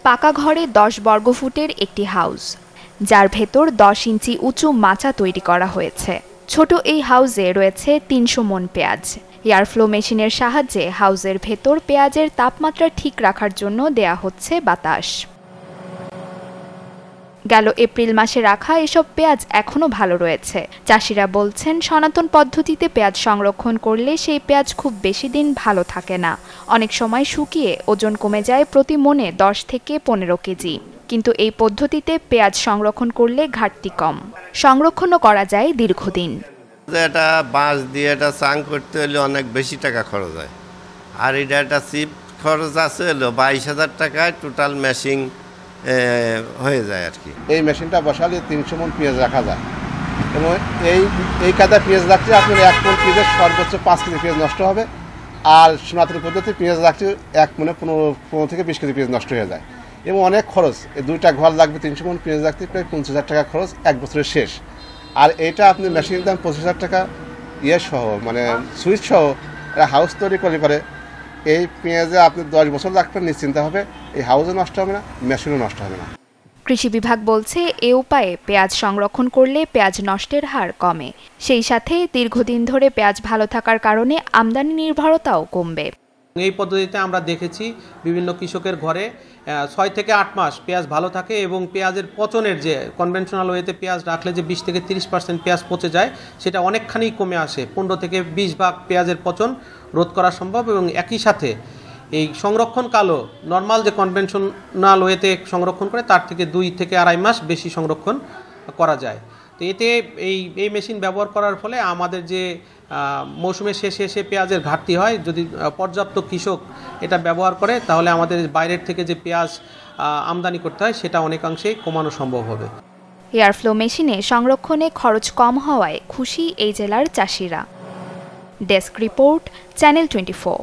পাকা ঘরে ১০ বর্গফুটের একটি হাউস, যার ভেতর ১০ ইঞ্চি উঁচু মাচা তৈরি করা হয়েছে। ছোট এই হাউসে রয়েছে ৩০০ মণ পেঁয়াজ। এয়ারফ্লো মেশিনের সাহায্যে হাউসের ভেতর পেঁয়াজের তাপমাত্রা ঠিক রাখার জন্য দেয়া হচ্ছে বাতাস। গেল এপ্রিল মাসে রাখা এসব পেঁয়াজ এখনও ভালো রয়েছে। চাষিরা বলছেন, সনাতন পদ্ধতিতে পেঁয়াজ সংরক্ষণ করলে সেই পেঁয়াজ খুব বেশি দিন ভালো থাকে না। অনেক সময় শুকিয়ে ওজন কমে যায় প্রতি মণে ১০ থেকে ১৫ কেজি। কিন্তু এই পদ্ধতিতে পেঁয়াজ সংরক্ষণ করলে ঘাটতি কম, সংরক্ষণও করা যায় দীর্ঘদিন। এটা বাঁশ দিয়ে এটা চাং করতে হলে অনেক বেশি টাকা খরচ হয়, আর এটা একটা চিপ খরচ আছে হলো ২২,০০০ টাকায় টোটাল মেশিন হয়ে যায় আর কি। এই মেশিনটা বসালে ৩০০ মণ পেঁয়াজ রাখা যায় এবং এই কাদা পেঁয়াজ রাখলে আপনার ১ মণ পেঁয়াজের সর্বোচ্চ ৫ কেজি পেঁয়াজ নষ্ট হবে। আর সনাতন পদ্ধতি পেঁয়াজ রাখলে ১ মণে ১৫ থেকে ২০ কেজি পেঁয়াজ নষ্ট হয়ে যায় এবং অনেক খরচ। এই ২টা ঘর লাগবে ৩০০ মণ পেঁয়াজ রাখতে প্রায় ৫০,০০০ টাকা খরচ ১ বছরের শেষ। আর এইটা আপনি মেশিনের দাম ২৫,০০০ টাকা সহ, মানে সুইচ সহ এরা হাউস তৈরি করে এই পেঁয়াজে আপনি ১০ বছর রাখবেন, নিশ্চিন্ত হবে এই হাউসও নষ্ট হবে না, মেশিনও নষ্ট হবে না। কৃষি বিভাগ বলছে, এ উপায়ে পেঁয়াজ সংরক্ষণ করলে পেঁয়াজ নষ্টের হার কমে। সেই সাথে দীর্ঘদিন ধরে পেঁয়াজ ভালো থাকার কারণে আমদানি নির্ভরতাও কমবে। এই পদ্ধতিতে আমরা দেখেছি বিভিন্ন কৃষকের ঘরে ৬ থেকে ৮ মাস পেঁয়াজ ভালো থাকে এবং পেঁয়াজের পচনের যে কনভেনশনাল ওয়েতে পেঁয়াজ রাখলে যে ২০ থেকে ৩০% পেঁয়াজ পচে যায় সেটা অনেকখানি কমে আসে। ১৫ থেকে ২০ ভাগ পেঁয়াজের পচন রোধ করা সম্ভব এবং একই সাথে এই সংরক্ষণকালও নর্মাল যে কনভেনশনাল ওয়েতে সংরক্ষণ করে তার থেকে ২ থেকে ২.৫ মাস বেশি সংরক্ষণ করা যায়। তো এতে এই মেশিন ব্যবহার করার ফলে আমাদের যে মৌসুমের শেষে এসে পেঁয়াজের ঘাটতি হয়, যদি পর্যাপ্ত কৃষক এটা ব্যবহার করে তাহলে আমাদের বাইরের থেকে যে পেঁয়াজ আমদানি করতে হয় সেটা অনেকাংশেই কমানো সম্ভব হবে। এয়ারফ্লো মেশিনে সংরক্ষণে খরচ কম হওয়ায় খুশি এই জেলার চাষিরা। Desk report, channel 24।